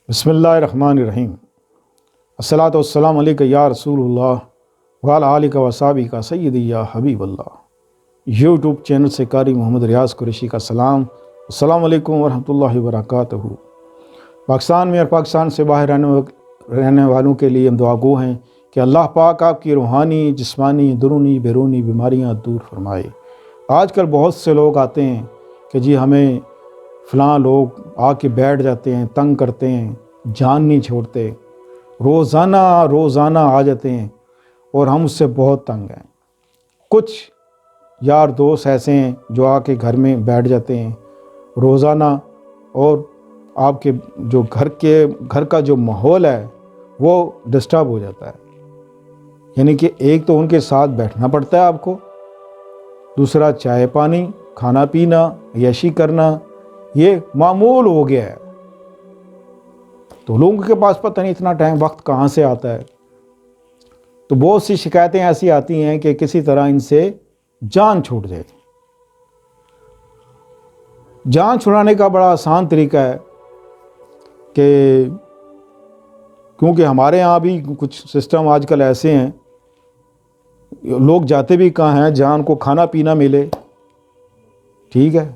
بسم اللہ الرحمن الرحیم الصلاۃ والسلام علیکہ یا رسول اللہ وعلیٰ آلہ و صحبہ سیدی یا حبیب اللہ۔ یوٹیوب چینل سے قاری محمد ریاض قریشی کا سلام، السلام علیکم ورحمۃ اللہ وبرکاتہ۔ پاکستان میں اور پاکستان سے باہر رہنے والوں کے لیے ہم دعا گو ہیں کہ اللہ پاک آپ کی روحانی، جسمانی، درونی، بیرونی بیماریاں دور فرمائے۔ آج کل بہت سے لوگ آتے ہیں کہ جی ہمیں فلاں لوگ آ کے بیٹھ جاتے ہیں، تنگ کرتے ہیں، جان نہیں چھوڑتے، روزانہ آ جاتے ہیں اور ہم اس سے بہت تنگ ہیں۔ کچھ یار دوست ایسے ہیں جو آ کے گھر میں بیٹھ جاتے ہیں روزانہ، اور آپ کے جو گھر کا جو ماحول ہے وہ ڈسٹرب ہو جاتا ہے۔ یعنی کہ ایک تو ان کے ساتھ بیٹھنا پڑتا ہے آپ کو، دوسرا چائے پانی، کھانا پینا، عیاشی کرنا یہ معمول ہو گیا ہے۔ تو لوگوں کے پاس پتہ نہیں اتنا ٹائم وقت کہاں سے آتا ہے۔ تو بہت سی شکایتیں ایسی آتی ہیں کہ کسی طرح ان سے جان چھوٹ جائے۔ جان چھڑانے کا بڑا آسان طریقہ ہے کہ کیونکہ ہمارے ہاں بھی کچھ سسٹم آج کل ایسے ہیں، لوگ جاتے بھی کہاں ہیں، جان کو کھانا پینا ملے، ٹھیک ہے،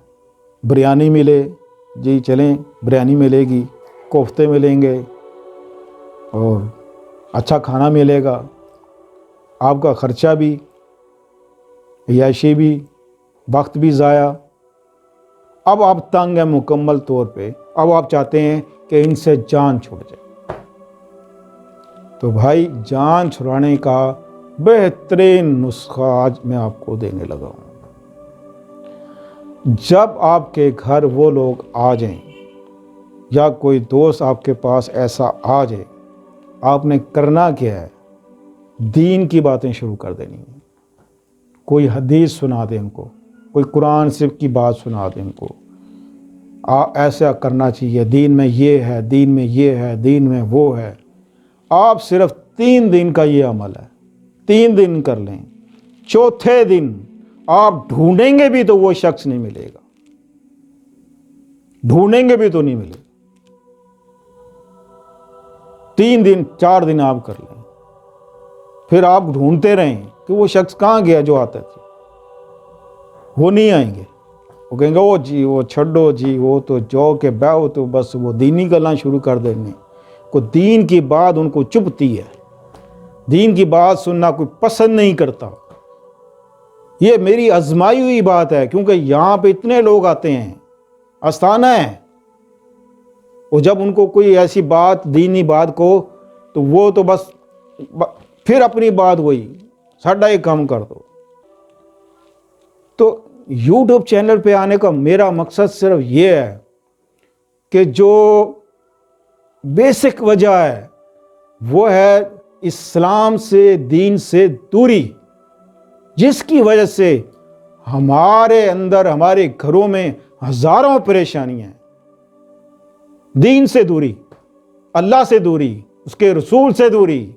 بریانی ملے، جی چلیں بریانی ملے گی، کوفتے ملیں گے اور اچھا کھانا ملے گا، آپ کا خرچہ بھی، عیاشی بھی، وقت بھی ضائع۔ اب آپ تنگ ہیں مکمل طور پہ، اب آپ چاہتے ہیں کہ ان سے جان چھوٹ جائے۔ تو بھائی جان چھڑانے کا بہترین نسخہ آج میں آپ کو دینے لگا ہوں۔ جب آپ کے گھر وہ لوگ آ جائیں یا کوئی دوست آپ کے پاس ایسا آ جائے، آپ نے کرنا کیا ہے، دین کی باتیں شروع کر دینی ہیں۔ کوئی حدیث سنا دیں ان کو، کوئی قرآن شریف کی بات سنا دیں ان کو، ایسا کرنا چاہیے، دین میں یہ ہے، دین میں یہ ہے، دین میں وہ ہے۔ آپ صرف 3 دن کا یہ عمل ہے، 3 دن کر لیں، چوتھے دن آپ ڈھونڈیں گے بھی تو وہ شخص نہیں ملے گا، ڈھونڈیں گے بھی تو نہیں ملے گا۔ 3 دن 4 دن آپ کر لیں، پھر آپ ڈھونڈتے رہیں کہ وہ شخص کہاں گیا جو آتا تھا۔ وہ نہیں آئیں گے، وہ کہیں گے وہ جی وہ چھڈو جی، وہ تو جو کہ بیو تو بس وہ دینی گلاں شروع کر دیں گے۔ کوئی دین کی بات ان کو چبھتی ہے، دین کی بات سننا کوئی پسند نہیں کرتا۔ یہ میری آزمائی ہوئی بات ہے، کیونکہ یہاں پہ اتنے لوگ آتے ہیں، آستانہ ہے، اور جب ان کو کوئی ایسی بات، دینی بات کو، تو وہ تو بس پھر اپنی بات وہی ساڈا ہی کام کر دو۔ تو یوٹیوب چینل پہ آنے کا میرا مقصد صرف یہ ہے کہ جو بیسک وجہ ہے وہ ہے اسلام سے، دین سے دوری، جس کی وجہ سے ہمارے اندر، ہمارے گھروں میں ہزاروں پریشانیاں ہیں۔ دین سے دوری، اللہ سے دوری، اس کے رسول سے دوری،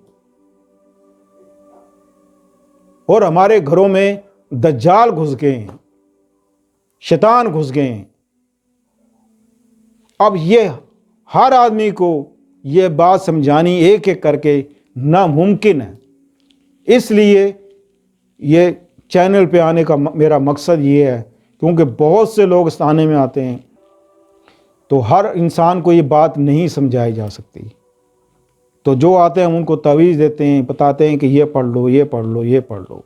اور ہمارے گھروں میں دجال گھس گئے ہیں، شیطان گھس گئے ہیں۔ اب یہ ہر آدمی کو یہ بات سمجھانی ایک ایک کر کے ناممکن ہے۔ اس لیے یہ چینل پہ آنے کا میرا مقصد یہ ہے، کیونکہ بہت سے لوگ اس آنے میں آتے ہیں تو ہر انسان کو یہ بات نہیں سمجھائی جا سکتی۔ تو جو آتے ہیں ہم ان کو تعویذ دیتے ہیں، بتاتے ہیں کہ یہ پڑھ لو، یہ پڑھ لو، یہ پڑھ لو۔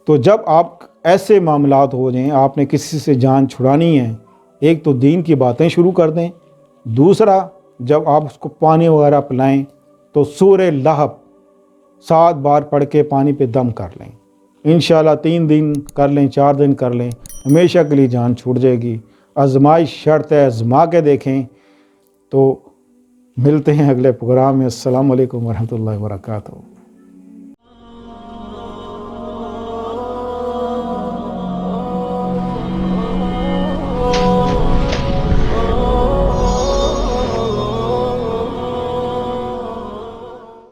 تو جب آپ ایسے معاملات ہو جائیں، آپ نے کسی سے جان چھڑانی ہے، ایک تو دین کی باتیں شروع کر دیں، دوسرا جب آپ اس کو پانی وغیرہ پلائیں تو سورہ لہب 7 بار پڑھ کے پانی پہ دم کر لیں۔ انشاءاللہ 3 دن کر لیں، 4 دن کر لیں، ہمیشہ کے لیے جان چھوٹ جائے گی۔ آزمائش شرط ہے، آزما کے دیکھیں۔ تو ملتے ہیں اگلے پروگرام میں۔ السلام علیکم ورحمۃ اللہ وبرکاتہ۔